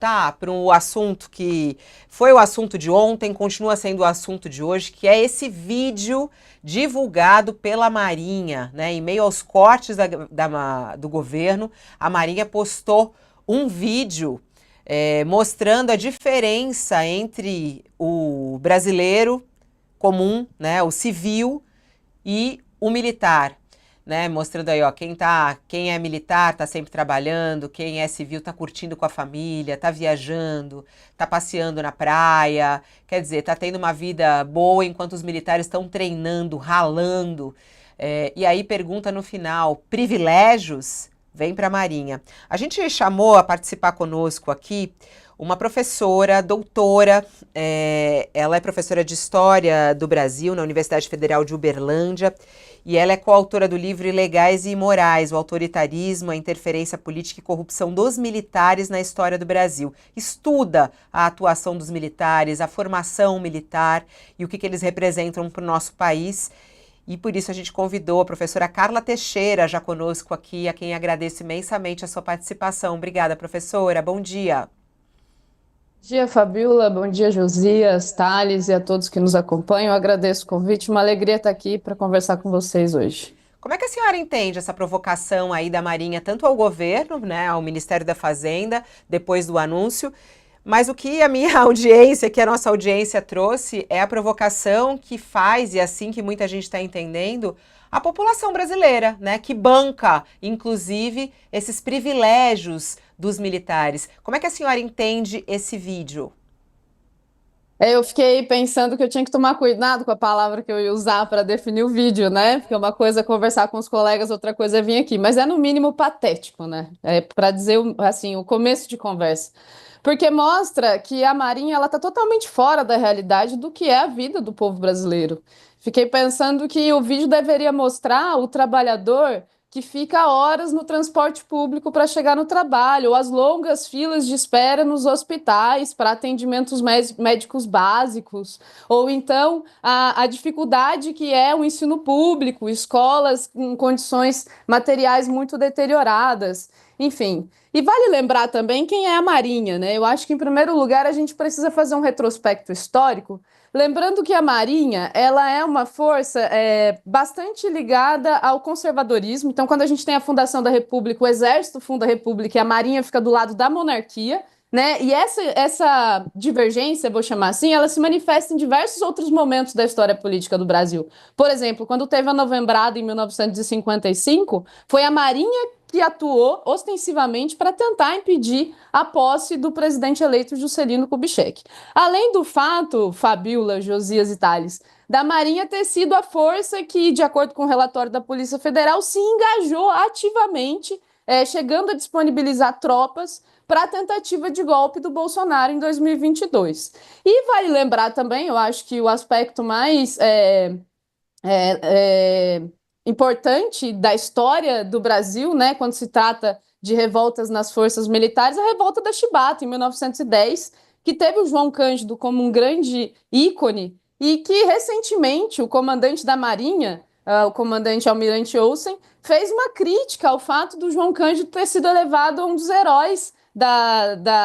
voltar para um assunto que foi o assunto de ontem, continua sendo o assunto de hoje, que é esse vídeo divulgado pela Marinha, né? Em meio aos cortes do governo, a Marinha postou um vídeo mostrando a diferença entre o brasileiro comum, né, o civil, e o militar. Né, mostrando aí, ó, quem é militar tá sempre trabalhando, quem é civil tá curtindo com a família, tá viajando, tá passeando na praia, quer dizer, tá tendo uma vida boa enquanto os militares estão treinando, ralando. E aí pergunta no final, privilégios? Vem para a Marinha. A gente chamou a participar conosco aqui uma professora, doutora, ela é professora de História do Brasil na Universidade Federal de Uberlândia e ela é coautora do livro Ilegais e Imorais, o autoritarismo, a interferência política e corrupção dos militares na história do Brasil. Estuda a atuação dos militares, a formação militar e o que eles representam para o nosso país. E por isso a gente convidou a professora Carla Teixeira já conosco aqui, a quem agradeço imensamente a sua participação. Obrigada, professora. Bom dia. Bom dia, Fabiola. Bom dia, Josias, Thales e a todos que nos acompanham. Eu agradeço o convite, uma alegria estar aqui para conversar com vocês hoje. Como é que a senhora entende essa provocação aí da Marinha, tanto ao governo, né, ao Ministério da Fazenda, depois do anúncio, mas o que a minha audiência, que a nossa audiência trouxe, é a provocação que faz, e assim que muita gente está entendendo, a população brasileira, né, que banca, inclusive, esses privilégios dos militares. Como é que a senhora entende esse vídeo? Eu fiquei pensando que eu tinha que tomar cuidado com a palavra que eu ia usar para definir o vídeo, né? Porque uma coisa é conversar com os colegas, outra coisa é vir aqui. Mas é no mínimo patético, né? É para dizer assim, o começo de conversa. Porque mostra que a Marinha ela está totalmente fora da realidade do que é a vida do povo brasileiro. Fiquei pensando que o vídeo deveria mostrar o trabalhador que fica horas no transporte público para chegar no trabalho, ou as longas filas de espera nos hospitais para atendimentos médicos básicos, ou então a dificuldade que é o ensino público, escolas com condições materiais muito deterioradas, enfim. E vale lembrar também quem é a Marinha, né? Eu acho que, em primeiro lugar, a gente precisa fazer um retrospecto histórico. Lembrando que a Marinha, ela é uma força bastante ligada ao conservadorismo. Então, quando a gente tem a fundação da República, o Exército funda a República e a Marinha fica do lado da monarquia, né? E essa divergência, vou chamar assim, ela se manifesta em diversos outros momentos da história política do Brasil. Por exemplo, quando teve a Novembrada em 1955, foi a Marinha que atuou ostensivamente para tentar impedir a posse do presidente eleito Juscelino Kubitschek. Além do fato, Fabiola, Josias e Tales, da Marinha ter sido a força que, de acordo com o relatório da Polícia Federal, se engajou ativamente, chegando a disponibilizar tropas para a tentativa de golpe do Bolsonaro em 2022. E vale lembrar também, eu acho que o aspecto mais importante da história do Brasil, né, quando se trata de revoltas nas forças militares, a revolta da Chibata, em 1910, que teve o João Cândido como um grande ícone e que, recentemente, o comandante da Marinha, o comandante Almirante Olsen, fez uma crítica ao fato do João Cândido ter sido elevado a um dos heróis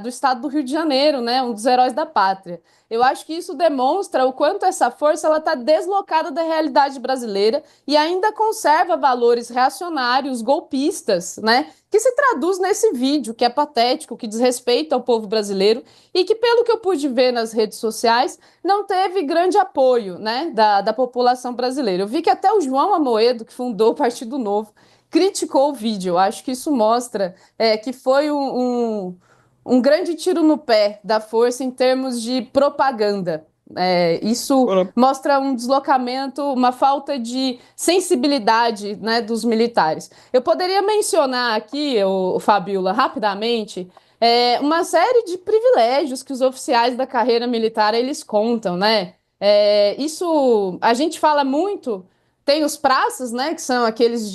do estado do Rio de Janeiro, né, um dos heróis da pátria. Eu acho que isso demonstra o quanto essa força está deslocada da realidade brasileira e ainda conserva valores reacionários, golpistas, né? Que se traduz nesse vídeo, que é patético, que desrespeita ao povo brasileiro e que, pelo que eu pude ver nas redes sociais, não teve grande apoio, né, da população brasileira. Eu vi que até o João Amoedo, que fundou o Partido Novo, criticou o vídeo. Eu acho que isso mostra que foi um grande tiro no pé da força em termos de propaganda. Isso Ora, mostra um deslocamento, uma falta de sensibilidade, né, dos militares. Eu poderia mencionar aqui, Fabiola, rapidamente, uma série de privilégios que os oficiais da carreira militar eles contam, né? Isso a gente fala muito. Tem os praças, né, que são aqueles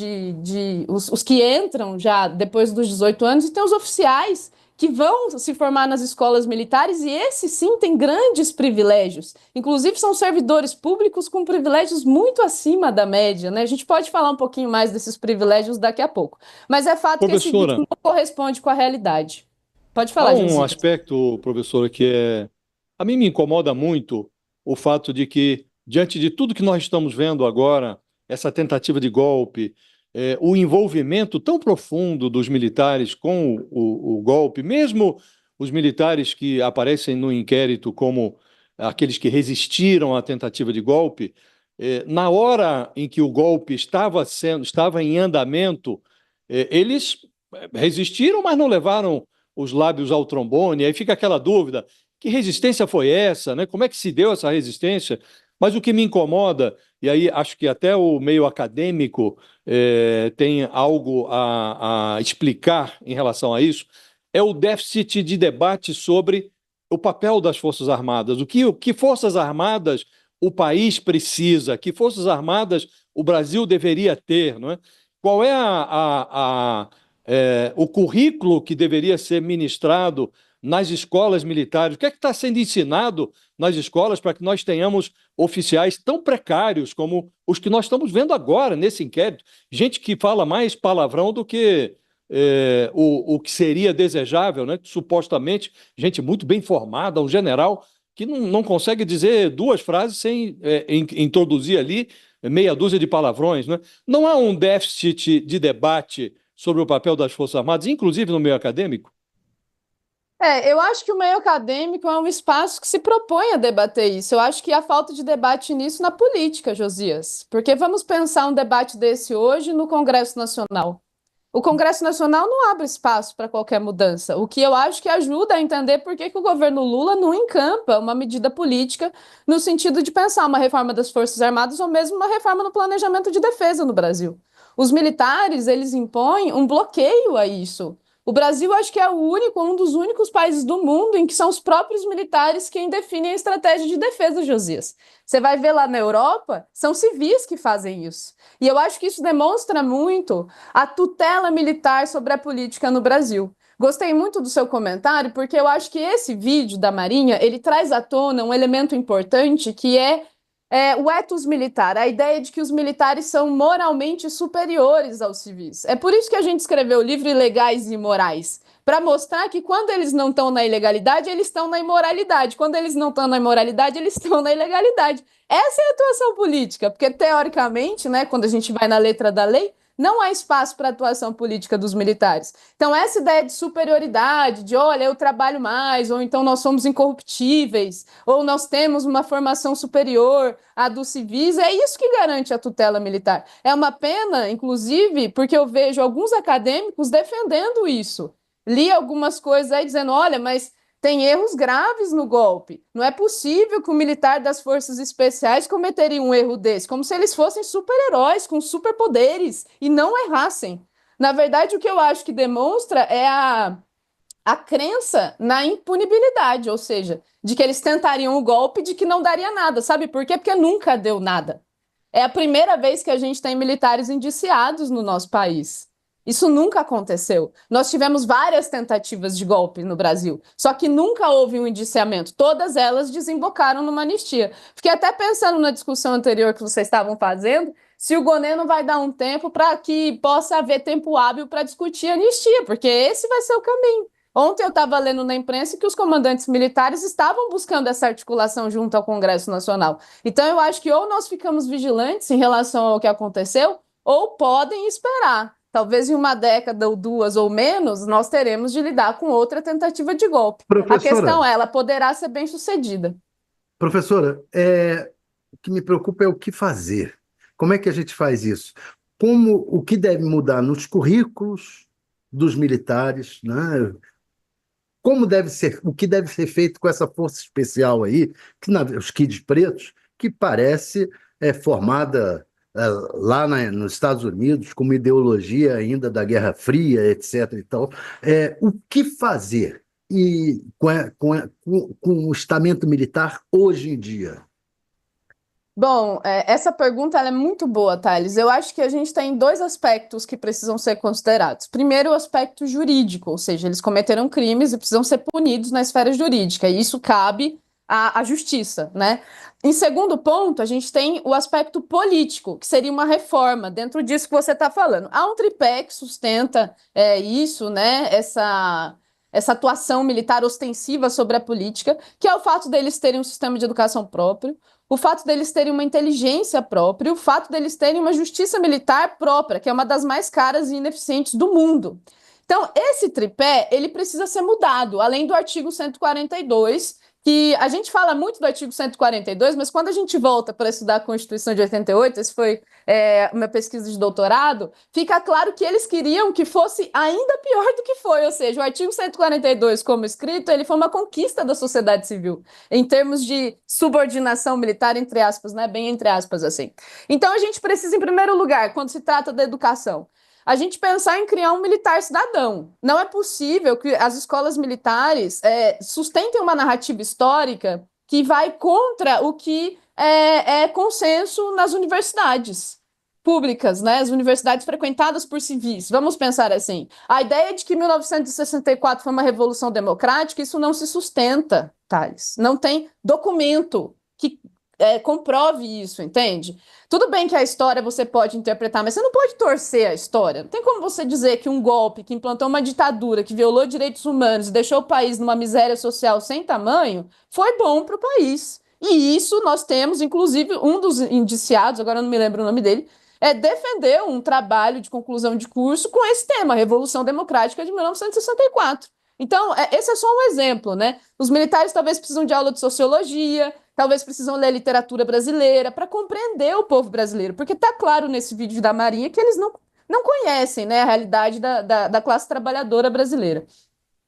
os que entram já depois dos 18 anos, e tem os oficiais que vão se formar nas escolas militares, e esses sim têm grandes privilégios. Inclusive, são servidores públicos com privilégios muito acima da média, né? A gente pode falar um pouquinho mais desses privilégios daqui a pouco. Mas é fato que esse vídeo professora, não corresponde com a realidade. Pode Há falar, um Josias. aspecto, professora, a mim me incomoda muito o fato de que, diante de tudo que nós estamos vendo agora, essa tentativa de golpe, o envolvimento tão profundo dos militares com o golpe, mesmo os militares que aparecem no inquérito como aqueles que resistiram à tentativa de golpe, na hora em que o golpe estava em andamento, eles resistiram, mas não levaram os lábios ao trombone, aí fica aquela dúvida: que resistência foi essa, né? Como é que se deu essa resistência? Mas o que me incomoda, e aí acho que até o meio acadêmico tem algo a explicar em relação a isso, é o déficit de debate sobre o papel das Forças Armadas. O que Forças Armadas o país precisa, que Forças Armadas o Brasil deveria ter, não é? Qual é o currículo que deveria ser ministrado nas escolas militares? O que é que está sendo ensinado nas escolas para que nós tenhamos oficiais tão precários como os que nós estamos vendo agora nesse inquérito? Gente que fala mais palavrão do que o que seria desejável, né? Supostamente, gente muito bem formada, um general que não consegue dizer duas frases sem introduzir ali meia dúzia de palavrões, né? Não há um déficit de debate sobre o papel das Forças Armadas, inclusive no meio acadêmico? Eu acho que o meio acadêmico é um espaço que se propõe a debater isso. Eu acho que há falta de debate nisso na política, Josias. Porque vamos pensar um debate desse hoje no Congresso Nacional. O Congresso Nacional não abre espaço para qualquer mudança, o que eu acho que ajuda a entender por que que o governo Lula não encampa uma medida política no sentido de pensar uma reforma das Forças Armadas ou mesmo uma reforma no planejamento de defesa no Brasil. Os militares, eles impõem um bloqueio a isso. O Brasil, acho que é um dos únicos países do mundo em que são os próprios militares quem definem a estratégia de defesa, Josias. Você vai ver lá na Europa, são civis que fazem isso. E eu acho que isso demonstra muito a tutela militar sobre a política no Brasil. Gostei muito do seu comentário, porque eu acho que esse vídeo da Marinha, ele traz à tona um elemento importante que é o ethos militar, a ideia de que os militares são moralmente superiores aos civis. É por isso que a gente escreveu o livro Ilegais e Imorais, para mostrar que quando eles não estão na ilegalidade, eles estão na imoralidade. Quando eles não estão na imoralidade, eles estão na ilegalidade. Essa é a atuação política, porque teoricamente, né, quando a gente vai na letra da lei, não há espaço para atuação política dos militares. Então, essa ideia de superioridade, de olha, eu trabalho mais, ou então nós somos incorruptíveis, ou nós temos uma formação superior à dos civis, é isso que garante a tutela militar. É uma pena, inclusive, porque eu vejo alguns acadêmicos defendendo isso. Li algumas coisas aí dizendo, olha, mas tem erros graves no golpe. Não é possível que o militar das forças especiais cometeria um erro desse, como se eles fossem super-heróis com superpoderes e não errassem. Na verdade, o que eu acho que demonstra é a crença na impunibilidade, ou seja, de que eles tentariam o golpe de que não daria nada. Sabe por quê? Porque nunca deu nada. É a primeira vez que a gente tem militares indiciados no nosso país. Isso nunca aconteceu. Nós tivemos várias tentativas de golpe no Brasil, só que nunca houve um indiciamento. Todas elas desembocaram numa anistia. Fiquei até pensando na discussão anterior que vocês estavam fazendo, se o Gonê não vai dar um tempo para que possa haver tempo hábil para discutir a anistia, porque esse vai ser o caminho. Ontem eu estava lendo na imprensa que os comandantes militares estavam buscando essa articulação junto ao Congresso Nacional. Então eu acho que ou nós ficamos vigilantes em relação ao que aconteceu, ou podem esperar. Talvez em uma década ou duas ou menos, nós teremos de lidar com outra tentativa de golpe. A questão Professora, é, ela poderá ser bem sucedida. professora, o que me preocupa é o que fazer. Como é que a gente faz isso? O que deve mudar nos currículos dos militares, né? Como deve ser, o que deve ser feito com essa força especial aí, os Kids Pretos, que parece formada nos Estados Unidos, com uma ideologia ainda da Guerra Fria, etc. e tal. O que fazer com o estamento militar hoje em dia? Bom, essa pergunta ela é muito boa, Thales. Eu acho que a gente tem dois aspectos que precisam ser considerados. Primeiro, o aspecto jurídico, ou seja, eles cometeram crimes e precisam ser punidos na esfera jurídica, e isso cabe à justiça, né? Em segundo ponto, a gente tem o aspecto político, que seria uma reforma, dentro disso que você está falando. Há um tripé que sustenta isso, né? essa atuação militar ostensiva sobre a política, que é o fato deles terem um sistema de educação próprio, o fato deles terem uma inteligência própria, o fato deles terem uma justiça militar própria, que é uma das mais caras e ineficientes do mundo. Então, esse tripé, ele precisa ser mudado, além do artigo 142, que a gente fala muito do artigo 142, mas quando a gente volta para estudar a Constituição de 88, esse foi uma pesquisa de doutorado, fica claro que eles queriam que fosse ainda pior do que foi, ou seja, o artigo 142, como escrito, ele foi uma conquista da sociedade civil, em termos de subordinação militar, entre aspas, né, bem entre aspas assim. Então a gente precisa, em primeiro lugar, quando se trata da educação, a gente pensar em criar um militar cidadão. Não é possível que as escolas militares sustentem uma narrativa histórica que vai contra o que é consenso nas universidades públicas, né? As universidades frequentadas por civis. Vamos pensar assim. A ideia de que 1964 foi uma revolução democrática, isso não se sustenta, Thales. Não tem documento que comprove isso, entende? Tudo bem que a história você pode interpretar, mas você não pode torcer a história. Não tem como você dizer que um golpe que implantou uma ditadura, que violou direitos humanos e deixou o país numa miséria social sem tamanho, foi bom para o país. E isso nós temos, inclusive, um dos indiciados, agora eu não me lembro o nome dele, defendeu um trabalho de conclusão de curso com esse tema, a Revolução Democrática de 1964. Então, esse é só um exemplo, né? Os militares talvez precisam de aula de sociologia, talvez precisam ler literatura brasileira para compreender o povo brasileiro, porque está claro nesse vídeo da Marinha que eles não conhecem, né, a realidade da classe trabalhadora brasileira.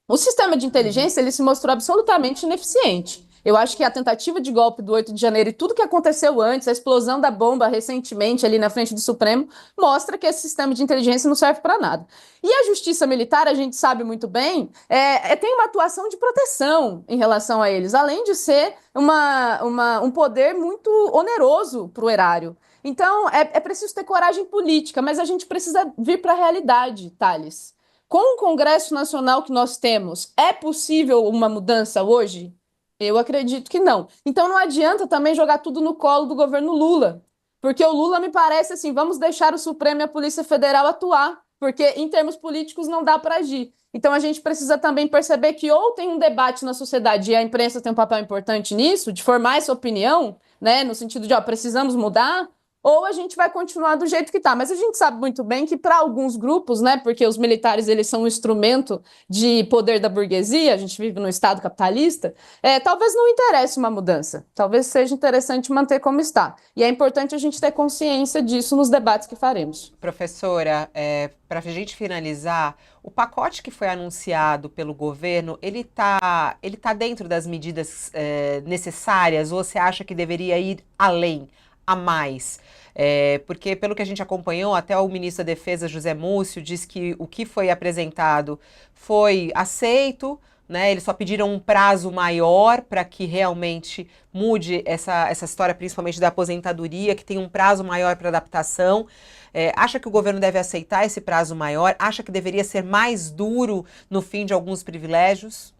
O sistema de inteligência ele se mostrou absolutamente ineficiente. Eu acho que a tentativa de golpe do 8 de janeiro e tudo que aconteceu antes, a explosão da bomba recentemente ali na frente do Supremo, mostra que esse sistema de inteligência não serve para nada. E a justiça militar, a gente sabe muito bem, tem uma atuação de proteção em relação a eles, além de ser um poder muito oneroso para o erário. Então, é preciso ter coragem política, mas a gente precisa vir para a realidade, Thales. Com o Congresso Nacional que nós temos, é possível uma mudança hoje? Eu acredito que não. Então não adianta também jogar tudo no colo do governo Lula, porque o Lula me parece assim, vamos deixar o Supremo e a Polícia Federal atuar, porque em termos políticos não dá para agir. Então a gente precisa também perceber que ou tem um debate na sociedade e a imprensa tem um papel importante nisso, de formar essa opinião, né, no sentido de, precisamos mudar, ou a gente vai continuar do jeito que está. Mas a gente sabe muito bem que para alguns grupos, né, porque os militares eles são um instrumento de poder da burguesia, a gente vive num estado capitalista, talvez não interesse uma mudança. Talvez seja interessante manter como está. E é importante a gente ter consciência disso nos debates que faremos. Professora, para a gente finalizar, o pacote que foi anunciado pelo governo, ele tá dentro das medidas necessárias ou você acha que deveria ir além? A mais, porque pelo que a gente acompanhou, até o ministro da Defesa, José Múcio, disse que o que foi apresentado foi aceito, né? Eles só pediram um prazo maior para que realmente mude essa história, principalmente da aposentadoria, que tem um prazo maior para adaptação. Acha que o governo deve aceitar esse prazo maior? Acha que deveria ser mais duro no fim de alguns privilégios?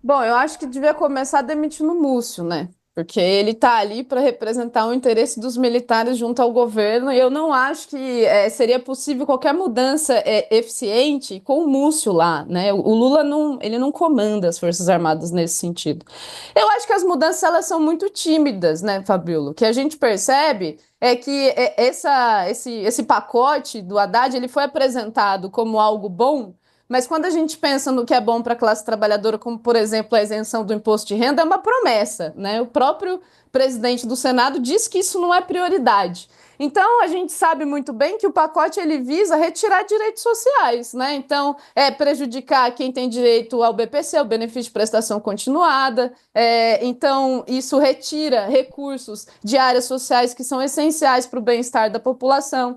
Bom, eu acho que devia começar demitindo o Múcio, né? Porque ele está ali para representar o interesse dos militares junto ao governo, e eu não acho que seria possível qualquer mudança eficiente com o Múcio lá, né? O Lula ele não comanda as Forças Armadas nesse sentido. Eu acho que as mudanças elas são muito tímidas, né, Fabíola? O que a gente percebe é que esse pacote do Haddad ele foi apresentado como algo bom. Mas quando a gente pensa no que é bom para a classe trabalhadora, como, por exemplo, a isenção do imposto de renda, é uma promessa, né? O próprio presidente do Senado diz que isso não é prioridade. Então, a gente sabe muito bem que o pacote ele visa retirar direitos sociais, né? Então, prejudicar quem tem direito ao BPC, ao benefício de prestação continuada. Então, isso retira recursos de áreas sociais que são essenciais para o bem-estar da população.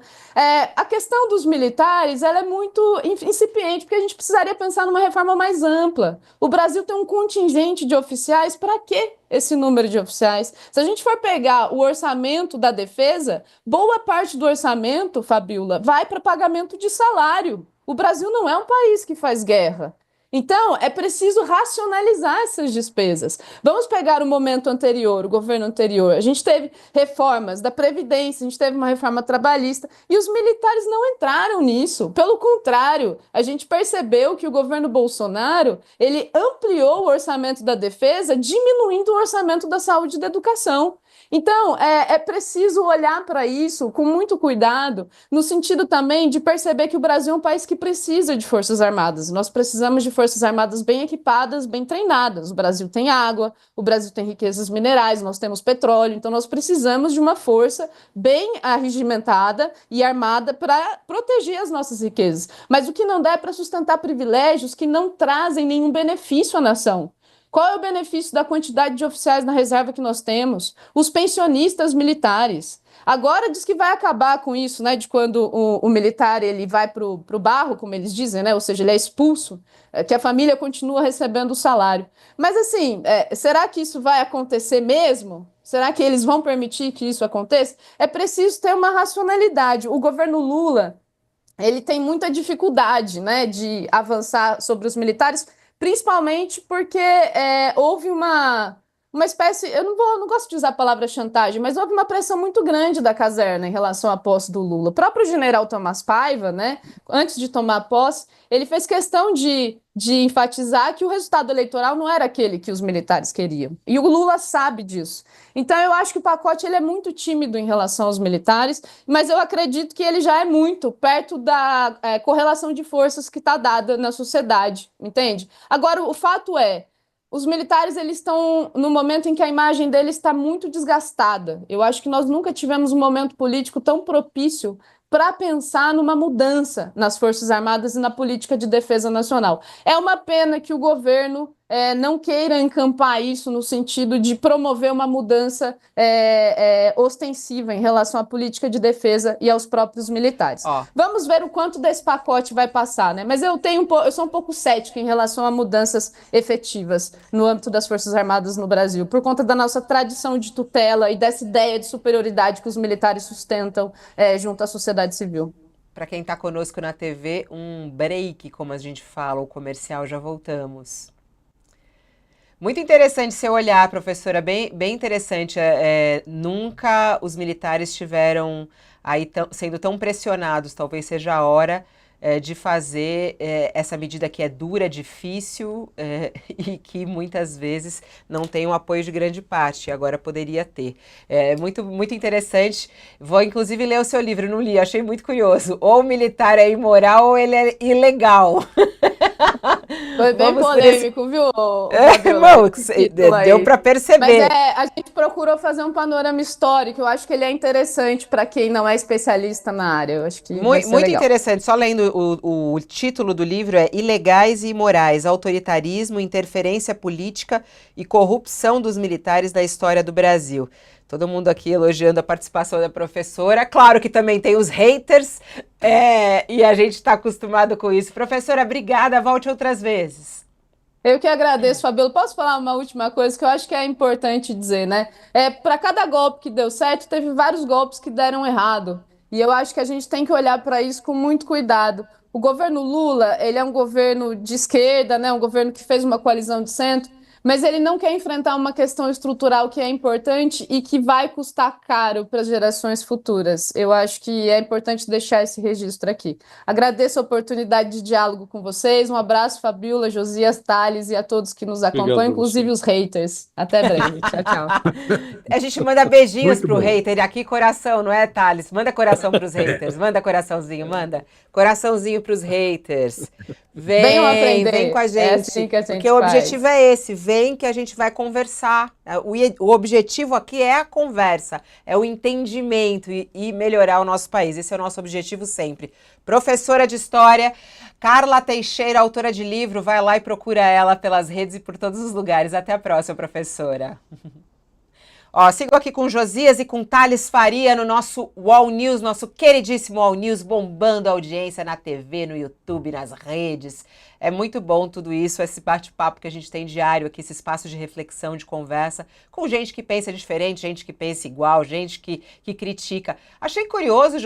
A questão dos militares ela é muito incipiente, porque a gente precisaria pensar numa reforma mais ampla. O Brasil tem um contingente de oficiais, para quê? Esse número de oficiais. Se a gente for pegar o orçamento da defesa, boa parte do orçamento, Fabíola, vai para pagamento de salário. O Brasil não é um país que faz guerra. Então, é preciso racionalizar essas despesas. Vamos pegar o momento anterior, o governo anterior. A gente teve reformas da Previdência, a gente teve uma reforma trabalhista, e os militares não entraram nisso. Pelo contrário, a gente percebeu que o governo Bolsonaro, ele ampliou o orçamento da defesa, diminuindo o orçamento da saúde e da educação. Então, é preciso olhar para isso com muito cuidado, no sentido também de perceber que o Brasil é um país que precisa de forças armadas. Nós precisamos de forças armadas bem equipadas, bem treinadas. O Brasil tem água, o Brasil tem riquezas minerais, nós temos petróleo, então nós precisamos de uma força bem arregimentada e armada para proteger as nossas riquezas. Mas o que não dá é para sustentar privilégios que não trazem nenhum benefício à nação. Qual é o benefício da quantidade de oficiais na reserva que nós temos? Os pensionistas militares. Agora diz que vai acabar com isso, né? De quando o militar ele vai para o barro, como eles dizem, né? Ou seja, ele é expulso, que a família continua recebendo o salário. Mas assim, será que isso vai acontecer mesmo? Será que eles vão permitir que isso aconteça? É preciso ter uma racionalidade. O governo Lula, ele tem muita dificuldade, né, de avançar sobre os militares, principalmente porque houve uma espécie, não gosto de usar a palavra chantagem, mas houve uma pressão muito grande da caserna em relação à posse do Lula. O próprio general Tomás Paiva, né, antes de tomar posse, ele fez questão de enfatizar que o resultado eleitoral não era aquele que os militares queriam. E o Lula sabe disso. Então eu acho que o pacote ele é muito tímido em relação aos militares, mas eu acredito que ele já é muito perto da correlação de forças que está dada na sociedade, entende? Agora, o fato é, os militares eles estão no momento em que a imagem deles está muito desgastada. Eu acho que nós nunca tivemos um momento político tão propício para pensar numa mudança nas Forças Armadas e na política de defesa nacional. É uma pena que o governo não queira encampar isso no sentido de promover uma mudança ostensiva em relação à política de defesa e aos próprios militares. Vamos ver o quanto desse pacote vai passar, né? Mas eu sou um pouco cética em relação a mudanças efetivas no âmbito das Forças Armadas no Brasil, por conta da nossa tradição de tutela e dessa ideia de superioridade que os militares sustentam junto à sociedade civil. Para quem está conosco na TV, um break, como a gente fala, o comercial, já voltamos. Muito interessante seu olhar, professora, bem interessante. Nunca os militares estiveram aí sendo tão pressionados, talvez seja a hora de fazer essa medida que é dura, difícil e que muitas vezes não tem o apoio de grande parte, agora poderia ter. Muito, muito interessante. Vou inclusive ler o seu livro, não li, achei muito curioso. Ou o militar é imoral ou ele é ilegal. Foi bem polêmico, viu? Irmão, deu para perceber. Mas a gente procurou fazer um panorama histórico. Eu acho que ele é interessante para quem não é especialista na área. Eu acho que muito interessante. Só lendo o título do livro é Ilegais e Imorais, Autoritarismo, Interferência Política e Corrupção dos Militares da História do Brasil. Todo mundo aqui elogiando a participação da professora. Claro que também tem os haters, e a gente está acostumado com isso. Professora, obrigada. Volte outras vezes. Eu que agradeço, Fabíola. Posso falar uma última coisa que eu acho que é importante dizer, né? Para cada golpe que deu certo, teve vários golpes que deram errado. E eu acho que a gente tem que olhar para isso com muito cuidado. O governo Lula, ele é um governo de esquerda, né? Um governo que fez uma coalizão de centro, mas ele não quer enfrentar uma questão estrutural que é importante e que vai custar caro para as gerações futuras. Eu acho que é importante deixar esse registro aqui. Agradeço a oportunidade de diálogo com vocês. Um abraço, Fabíola, Josias, Thales e a todos que nos acompanham, obrigado, inclusive os haters. Até breve. Tchau, tchau. A gente manda beijinhos pro hater. Aqui coração, não é, Thales? Manda coração pros haters. Manda coraçãozinho, manda. Coraçãozinho pros haters. Venham aprender. Vem com a gente. Assim que a gente porque o objetivo é esse. Vem que a gente vai conversar. O objetivo aqui é a conversa, é o entendimento e melhorar o nosso país. Esse é o nosso objetivo sempre. Professora de História, Carla Teixeira, autora de livro, vai lá e procura ela pelas redes e por todos os lugares. Até a próxima, professora. Sigo aqui com Josias e com Thales Faria no nosso UOL News, nosso queridíssimo UOL News, bombando a audiência na TV, no YouTube, nas redes. É muito bom tudo isso, esse bate-papo que a gente tem diário aqui, esse espaço de reflexão, de conversa, com gente que pensa diferente, gente que pensa igual, gente que critica. Achei curioso,